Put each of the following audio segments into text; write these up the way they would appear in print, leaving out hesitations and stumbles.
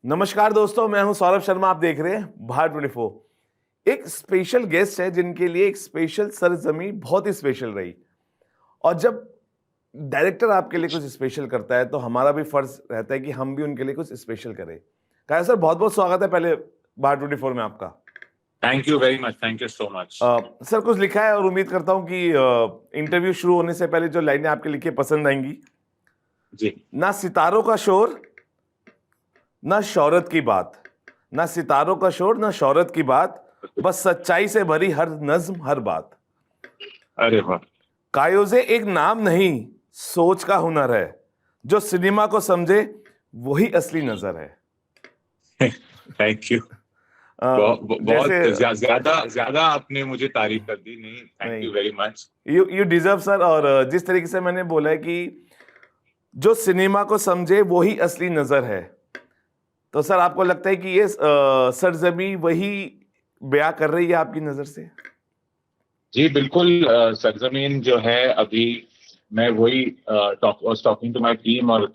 नमस्कार दोस्तों, मैं हूं सौरभ शर्मा। आप देख रहे हैं भारत 24। एक स्पेशल गेस्ट है जिनके लिए एक स्पेशल सरजमी बहुत ही स्पेशल रही। और जब डायरेक्टर आपके लिए कुछ स्पेशल करता है तो हमारा भी फर्ज रहता है कि हम भी उनके लिए कुछ स्पेशल करें। कहा सर, बहुत बहुत स्वागत है पहले भारत 24 में आपका। Thank you very much, thank you so much. Sir, कुछ लिखा है और उम्मीद करता हूं कि इंटरव्यू शुरू होने से पहले जो लाइनें आपके लिखी पसंद आएंगी। जी। ना सितारों का शोर ना शौहरत की बात, ना सितारों का शोर ना शौहरत की बात, बस सच्चाई से भरी हर नज्म हर बात। अरे वाह। कायोजे एक नाम नहीं, सोच का हुनर है। जो सिनेमा को समझे वही असली नजर है। Thank you. बहुत ज्यादा आपने मुझे तारीफ कर दी। नहीं, thank you very much. You deserve sir. और जिस तरीके से मैंने बोला है कि जो सिनेमा को समझे वही असली नजर है, तो सर आपको लगता है कि ये सरजमी वही बयां कर रही है आपकी नजर से? जी बिल्कुल। सरजमीन जो है, अभी मैं वही टॉकिंग टू माय टीम, और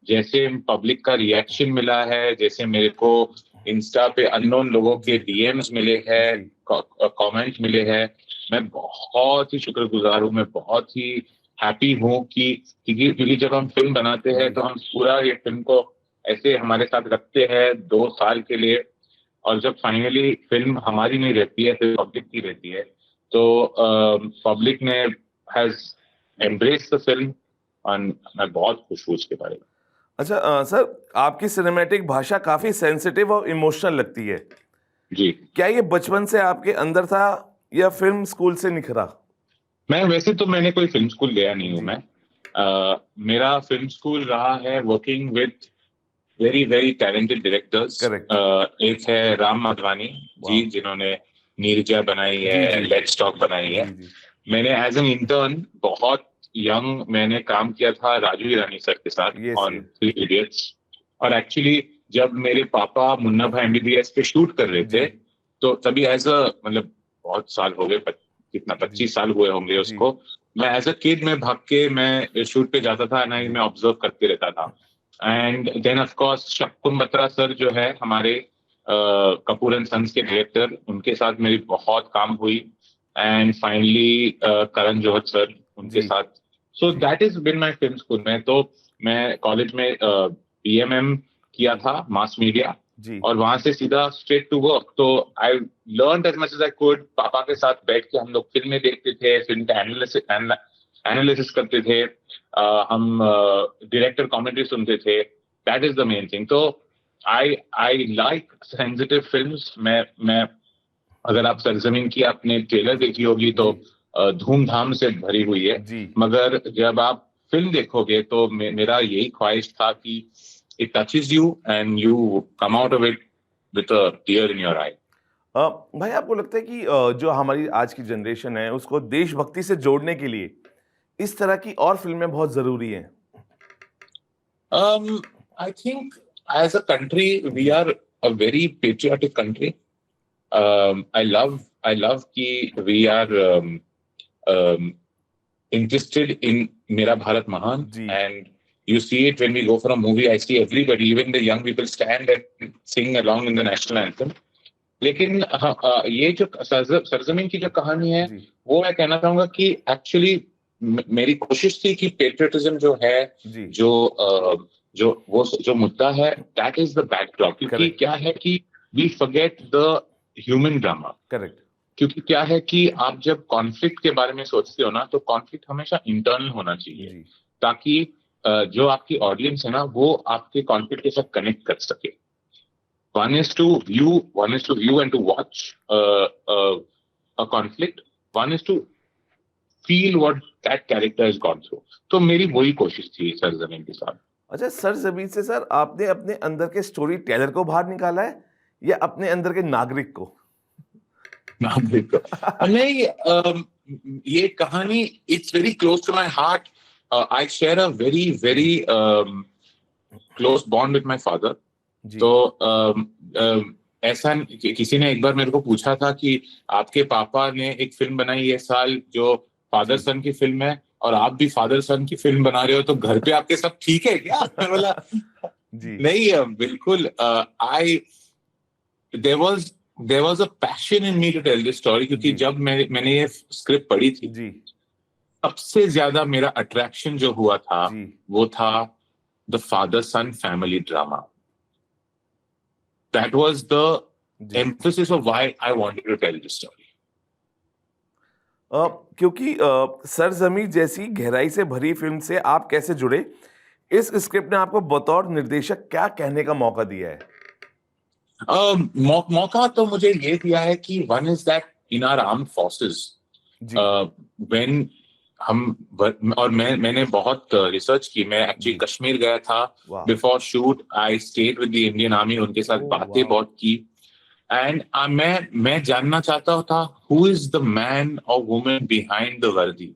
जैसे पब्लिक का रिएक्शन मिला है, जैसे मेरे को इंस्टा पे अननोन लोगों के डीएम्स मिले हैं, कमेंट मिले हैं, मैं बहुत ही शुक्रगुजार हूँ। मैं बहुत ही हैप्पी हूँ कि क्योंकि जब हम फिल्म बनाते हैं तो हम पूरा ये फिल्म को ऐसे हमारे साथ रखते हैं 2 साल के लिए, और जब फाइनली फिल्म हमारी नहीं रहती है, फिर पब्लिक की रहती है, तो पब्लिक ने हैज एम्ब्रेस द फिल्म, और मैं बहुत खुश हूँ उसके बारे में। अच्छा सर, आपकी सिनेमैटिक भाषा काफी सेंसिटिव और इमोशनल लगती है जी। क्या ये बचपन से आपके अंदर था या फिल्म स्कूल से निखरा? वैसे तो मैंने कोई फिल्म स्कूल गया नहीं हूँ। मैं मेरा फिल्म स्कूल रहा है working with very very talented directors. एक है राम माधवानी जी, जिन्होंने नीरजा बनाई है, लेट्स टॉक बनाई है। मैंने एज एन इंटर्न बहुत यंग मैंने काम किया था राजू ईरानी सर के साथ ऑन 3 इडियट्स। और एक्चुअली जब मेरे पापा मुन्ना भाई एमबीबीएस पे शूट कर रहे थे, तो तभी एज अ मतलब बहुत साल हो गए, कितना 25 साल हुए होंगे उसको। मैं एज अ किड में भाग के मैं शूट पे जाता था, मैं ऑब्जर्व करते रहता था। And then of course Shakun Batra sir जो है हमारे कपूर एंड सन्स के डायरेक्टर, उनके साथ मेरी बहुत काम हुई। And finally Karan Johar sir, उनके साथ। So that is been my film school में। तो मैं कॉलेज में बीएमएम किया था, मास मीडिया, और वहां से सीधा स्ट्रेट टू वर्क। तो I learn as much as I could. पापा के साथ बैठ के हम लोग फिल्में देखते थे, फिल्म का एनालिसिस करते थे, हम डायरेक्टर कमेंट्री सुनते थे। That is the main thing. तो आई लाइक सेंसिटिव फिल्म्स। मैं अगर आप सरजमीन की आपने ट्रेलर देखी होगी तो धूमधाम से भरी हुई है, मगर जब आप फिल्म देखोगे तो मेरा यही ख्वाहिश था कि it touches you and you come out of it with a tear in your eye. भाई, आपको लगता है कि जो हमारी आज की जनरेशन है उसको देशभक्ति से जोड़ने के लिए इस तरह की और फिल्में बहुत जरूरी हैं? I think as a country we are a very patriotic country. I love कि we are interested in Mera Bharat Mahan, and you see it when we go for a movie. I see everybody, even the young people, stand and sing along in the national anthem. लेकिन ये जो सरजमीन की जो कहानी है, वो मैं कहना चाहूंगा कि एक्चुअली मेरी कोशिश थी कि पेट्रियटिज्म जो है, जो मुद्दा है, दैट इज द बैकड्रॉप. क्योंकि क्या है कि we forget the human drama. Correct. क्योंकि क्या है कि आप जब कॉन्फ्लिक्ट के बारे में सोचते हो ना, तो कॉन्फ्लिक्ट हमेशा इंटरनल होना चाहिए, ताकि जो आपकी ऑडियंस है ना, वो आपके कॉन्फ्लिक्ट के साथ कनेक्ट कर सके. One is to view and to watch a conflict. One is to feel what that character has gone through. तो मेरी वही कोशिश थी सरजमीन के साथ. अच्छा, सरजमीन से सर आपने अपने अंदर के स्टोरी टेलर को बाहर निकाला है या अपने अंदर के नागरिक को? नहीं, ये कहानी it's very close to my heart. I share a very very close bond with my father. तो ऐसा किसी ने एक बार मेरे को पूछा था कि आपके पापा ने एक फिल्म बनाई ये साल जो फादर सन की फिल्म है, और आप भी फादर सन की फिल्म बना रहे हो, तो घर पे आपके सब ठीक है क्या? बोला जी नहीं, बिल्कुल, I there was a passion in me to tell this story, क्योंकि जी जब मैंने ये स्क्रिप्ट पढ़ी थी, जी सबसे ज्यादा मेरा अट्रैक्शन जो हुआ था जी वो था the father son family drama. That was the जी emphasis of why I wanted to tell this story. क्योंकि सरजमी जैसी गहराई से भरी फिल्म से आप कैसे जुड़े, इस स्क्रिप्ट ने आपको बतौर निर्देशक क्या कहने का मौका दिया है? मौका तो मुझे ये दिया है कि one is that in our armed forces, जी व्हेन और मैंने बहुत रिसर्च की. मैं एक्चुअली जी कश्मीर गया था वाह before shoot. I stayed with the Indian army, उनके साथ ओह बातें वाह बहुत की. एंड मैं जानना चाहता था हु इज द मैन और वुमेन बिहाइंड द वर्दी,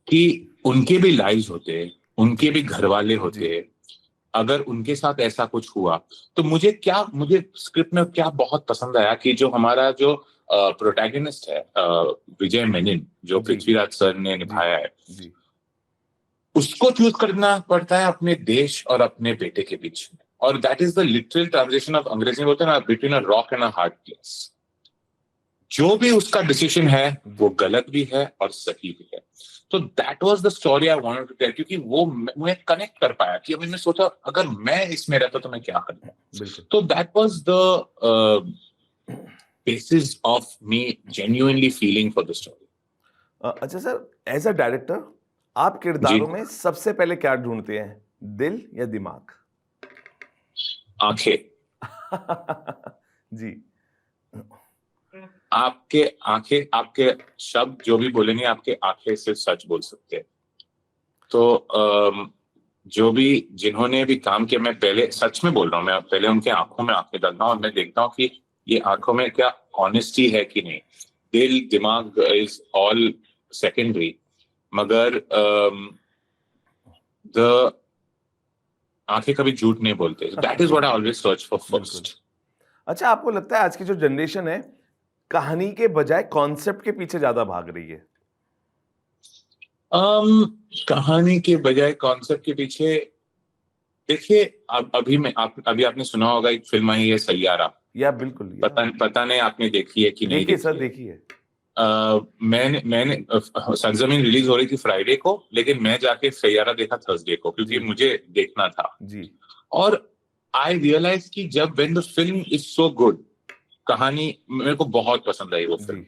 कि उनके भी लाइव्स होते, उनके भी घर वाले जी होते. अगर उनके साथ ऐसा कुछ हुआ तो मुझे स्क्रिप्ट में क्या बहुत पसंद आया कि जो हमारा जो प्रोटैगनिस्ट है, विजय मेनन, जो जी पृथ्वीराज सर ने जी निभाया है, जी उसको चूज करना पड़ता है अपने देश और अपने बेटे के बीच में. और that is the literal transition of, अंग्रेजी में बोलते हैं ना, between a rock and a hard place. जो भी उसका डिसीजन है वो गलत भी है और सही भी है. तो that was the story I wanted to tell, क्योंकि वो मैं कनेक्ट कर पाया कि अभी मैं सोचा अगर मैं इसमें रहता तो मैं क्या करता. बिल्कुल तो that was the basis of me genuinely feeling for the story. अच्छा सर, एज अ डायरेक्टर आप जी, किरदारों में सबसे पहले क्या ढूंढते हैं, दिल या दिमाग? आंखें. जी आपके आंखें, आपके शब्द जो भी बोलेंगे, आपके आंखें सिर्फ सच बोल सकते हैं. तो जो भी जिन्होंने भी काम किया, मैं पहले सच में बोल रहा हूँ, मैं पहले उनके आंखों में आंखें डालता हूँ और मैं देखता हूँ कि ये आंखों में क्या ऑनेस्टी है कि नहीं. दिल दिमाग इज ऑल सेकेंडरी, मगर द आंखें कभी झूठ नहीं बोलते. That is what I always search for बिल्कुल. फर्स्ट. अच्छा, आपको लगता है आज की जो जनरेशन है कहानी के बजाय कॉन्सेप्ट के पीछे ज्यादा भाग रही है? कहानी के बजाय कॉन्सेप्ट के पीछे, देखिए, अभी आपने सुना होगा, एक फिल्म आई है सैयारा. या बिल्कुल या पता नहीं आपने देखी है कि नहीं देखिए सर, देखी है. देखिए. मैंने सरजमीन रिलीज हो रही थी फ्राइडे को, लेकिन मैं जाके सैयारा देखा थर्सडे को, क्योंकि जी मुझे देखना था. जी और आई रियलाइज कि जब when the film is so good, कहानी मेरे को बहुत पसंद आई वो जी फिल्म.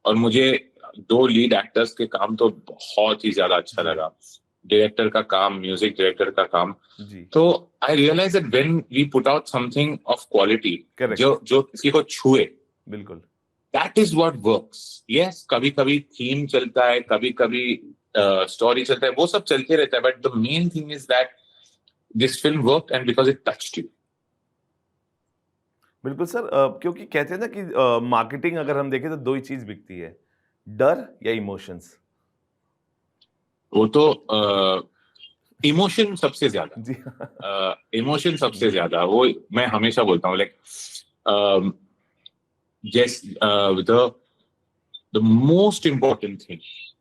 और मुझे दो लीड एक्टर्स के काम तो बहुत ही ज्यादा अच्छा जी लगा. डायरेक्टर का काम, म्यूजिक डायरेक्टर का काम. जी तो I realise that when we put out something of quality, correct, जो किसी को छुए, बिल्कुल. That is what works. Yes, कभी कभी थीम चलता है, कभी कभी स्टोरी चलता है, वो सब चलते रहता है, but the main thing is that this film worked and because it touched you. बिल्कुल सर, क्योंकि कहते हैं ना कि मार्केटिंग अगर हम देखें तो दो ही चीज बिकती है, डर या इमोशंस. वो तो इमोशन सबसे ज्यादा, जी इमोशन सबसे ज्यादा. वो मैं हमेशा बोलता हूँ, like, the most important thing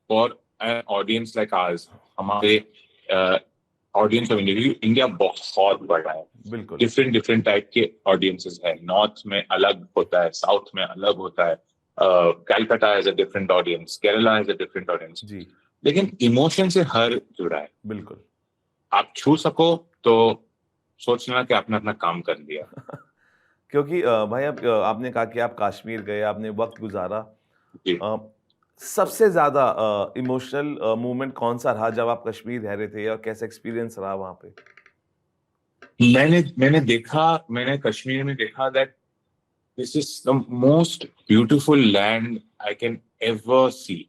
for an audience like ours, हमारे ऑडियंस ऑफ इंडिया बहुत बड़ा है. बिल्कुल डिफरेंट टाइप के ऑडियंसेस है. नॉर्थ में अलग होता है, साउथ में अलग होता है, Calcutta has a different audience, Kerala has a different audience. जी लेकिन इमोशन से हर जुड़ा है. बिल्कुल. आप छू सको तो सोचना कि आपने अपना काम कर लिया. क्योंकि भाई आप आपने कहा कि आप कश्मीर गए, आपने वक्त गुजारा. जी. अ, सबसे ज्यादा इमोशनल मोमेंट कौन सा रहा जब आप कश्मीर रह रहे थे, और कैसा एक्सपीरियंस रहा वहां पे? मैंने कश्मीर में देखा that this is the most beautiful land I can ever see.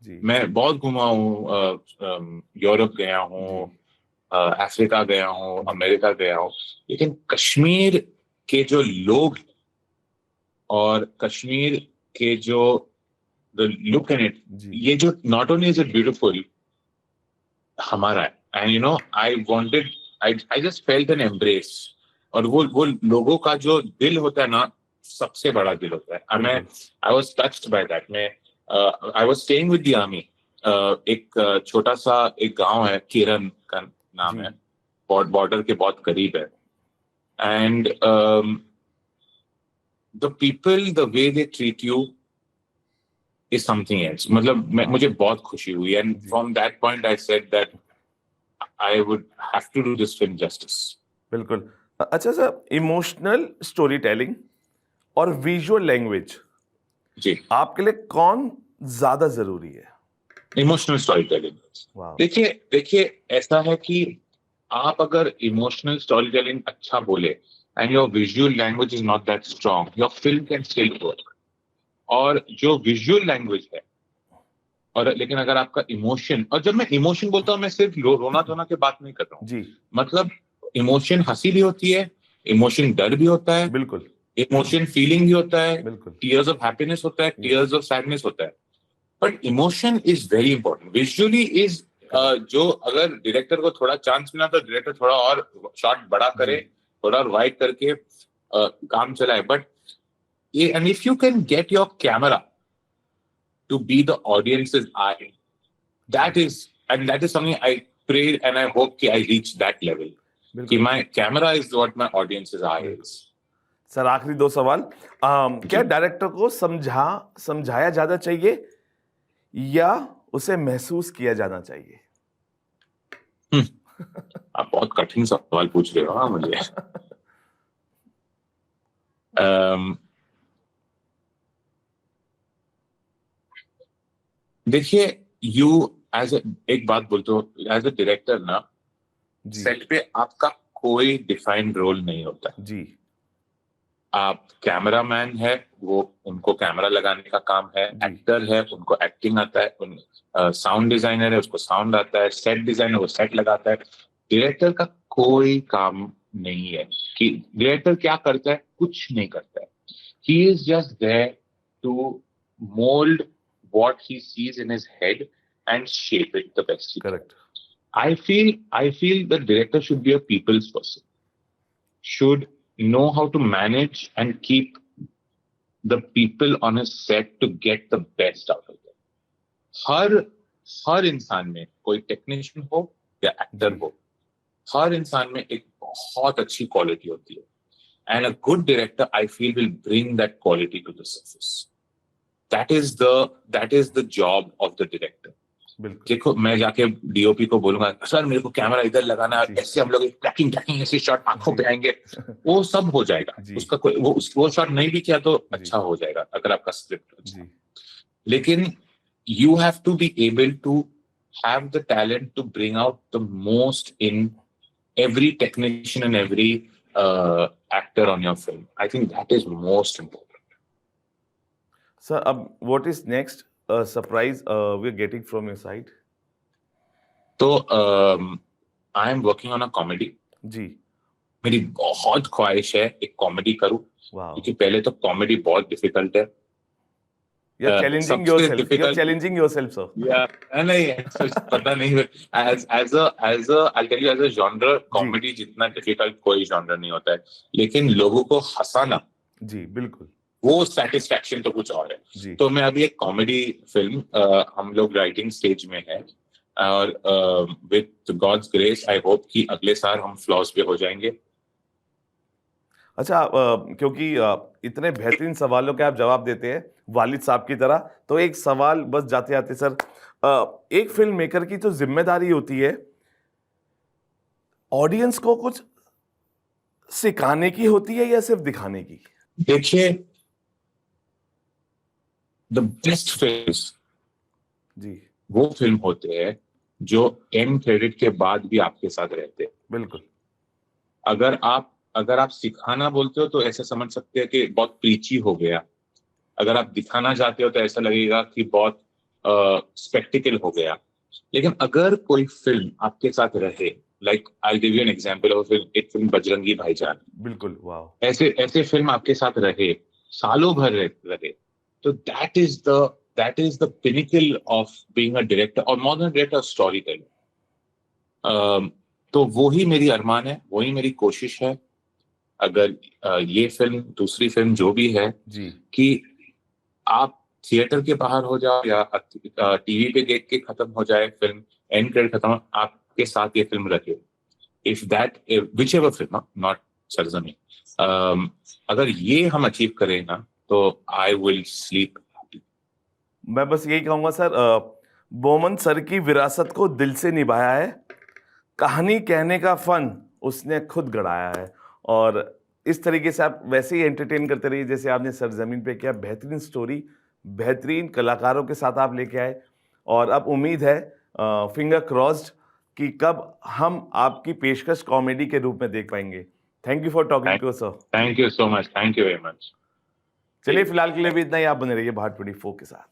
जी मैं बहुत घुमा हूँ, यूरोप गया हूँ, जी अफ्रीका गया हूँ, जी अमेरिका गया हूँ, लेकिन कश्मीर के जो लोग और कश्मीर के जो द लुक इन इट, जी ये जो not only is it beautiful, हमारा है. And you know, I just felt N embrace. और वो लोगों का जो दिल होता है ना, सबसे बड़ा दिल होता है. मैं बिल्कुल. I was touched by that. मैं I was staying with the army. एक छोटा सा एक गांव है, केरन का नाम जी है. बॉर्डर के बहुत करीब है. And the people, the way they treat you is something else. मतलब मुझे बहुत खुशी हुई, and from that point I said that I would have to do this film justice. बिल्कुल. अच्छा सर, इमोशनल स्टोरी टेलिंग और विजुअल लैंग्वेज जी, आपके लिए कौन ज्यादा जरूरी है? Emotional story telling. वाह. देखिए ऐसा है कि आप अगर इमोशनल स्टोरी टेलिंग अच्छा बोले and your visual language is not that strong, your film can still work. और जो विजुअल लैंग्वेज है, और लेकिन अगर आपका इमोशन, और जब मैं इमोशन बोलता हूँ मैं सिर्फ रोना धोना की बात नहीं कर रहा हूँ जी. मतलब इमोशन हंसी भी होती है, इमोशन डर भी होता है, बिल्कुल. इमोशन फीलिंग भी होता है, बिल्कुल. टीयर्स ऑफ हैप्पीनेस होता है, टीयर्स ऑफ सैडनेस होता है. But emotion is very important. Visually is जो अगर डायरेक्टर को थोड़ा चांस मिला तो डायरेक्टर थोड़ा और शॉट बड़ा करे, थोड़ा और वाइड करके काम चलाए. But and if you can get your camera to be the audience's eye, that is something I pray and I hope that I reach that level. कि my camera is what my audience's eye is. Sir आखिरी 2 सवाल. क्या director को समझाया जाना चाहिए या उसे महसूस किया जाना चाहिए? आप बहुत कठिन सवाल पूछ रहे हो. हाँ, मुझे देखिए, एक बात बोलते हो, एज अ डायरेक्टर ना, सेट पे आपका कोई डिफाइंड रोल नहीं होता जी. आप कैमरामैन है, वो उनको कैमरा लगाने का काम है. एक्टर है, उनको एक्टिंग आता है. साउंड डिजाइनर है, उसको साउंड आता है. सेट डिजाइनर, वो सेट लगाता है. डायरेक्टर का कोई काम नहीं है कि डायरेक्टर क्या करता है. कुछ नहीं करता है. He is just there to mould what he sees in his head and shape it the best he can. Correct. I feel the director should be a people's person. Should know how to manage and keep the people on his set to get the best out of them. हर इंसान में, कोई technician हो या actor हो, हर इंसान में एक बहुत अच्छी क्वालिटी होती है. And a good director, I feel, will bring that quality to the surface. That is the job of the director. देखो, मैं जाके डीओपी को बोलूंगा, सर मेरे को कैमरा इधर लगाना है, ऐसे हम लोग ट्रैकिंग ऐसे शॉट आंखों पे आएंगे, वो सब हो जाएगा. उसका कोई वो शॉट नहीं भी किया तो अच्छा हो जाएगा अगर आपका स्क्रिप्ट अच्छा. लेकिन you have to be able to have the talent to bring out the most in every technician and every actor on your film. I think that is most important. Sir, what is next surprise we're getting from your side? So, I am working on a comedy. जी. मेरी बहुत ख्वाहिश है एक comedy करूं, क्योंकि पहले तो comedy बहुत डिफिकल्ट है. You're challenging yourself. You're challenging yourself, sir. Yeah, नहीं, पता नहीं. I'll tell you, as a genre, comedy जितना difficult कोई genre नहीं होता है. लेकिन लोगों को हंसाना, जी बिल्कुल, वो सेटिस्फैक्शन तो कुछ और है. तो मैं अभी एक कॉमेडी फिल्म, हम लोग राइटिंग स्टेज में है, और with God's grace I hope कि अगले साल हम फ्लॉस पे हो जाएंगे. अच्छा, क्योंकि इतने बेहतरीन सवालों के आप जवाब देते हैं वालिद साहब की तरह, तो एक सवाल बस जाते जाते सर, एक फिल्म मेकर की तो जिम्मेदारी होती है ऑडियंस को कुछ सिखाने की होती है या सिर्फ दिखाने की? देखिए, द बेस्ट फिल्म्स जी वो फिल्म होते हैं जो एंड क्रेडिट के बाद भी आपके साथ रहते हैं. बिल्कुल. अगर आप सिखाना बोलते हो तो ऐसे समझ सकते हैं कि बहुत प्रीची हो गया. अगर आप दिखाना चाहते हो तो ऐसा लगेगा कि बहुत स्पेक्टिकल हो गया. लेकिन अगर कोई फिल्म आपके साथ रहे, like I give you an example of एक फिल्म बजरंगी भाईजान. बिल्कुल. वाओ. ऐसे फिल्म आपके साथ रहे, सालों भर रहे, तो that is the pinnacle of being a director, और more than director, story teller. तो वो ही मेरी अरमान है, वही मेरी कोशिश है. अगर ये फिल्म, दूसरी फिल्म जो भी है जी, कि आप थिएटर के बाहर हो जाओ या टीवी पे देख के खत्म हो जाए फिल्म, एंड क्रेडिट खत्म, आपके साथ ये फिल्म रखे. if that, whichever film, not सरजमी, अगर ये हम अचीव करें ना, तो I will sleep happy. मैं बस यही कहूंगा सर, बोमन सर की विरासत को दिल से निभाया है, कहानी कहने का फन उसने खुद गढ़ाया है, और इस तरीके से आप वैसे ही एंटरटेन करते रहिए जैसे आपने सरजमीन पे किया। बेहतरीन स्टोरी, बेहतरीन कलाकारों के साथ आप लेके आए, और अब उम्मीद है, फिंगर क्रॉस्ड, कि कब हम आपकी पेशकश कॉमेडी के रूप में देख पाएंगे। Thank you for talking to us sir. Thank you so much. Thank you very much. चलिए फिलहाल के लिए भी इतना ही, आप बने रहिए भारत 24 के साथ।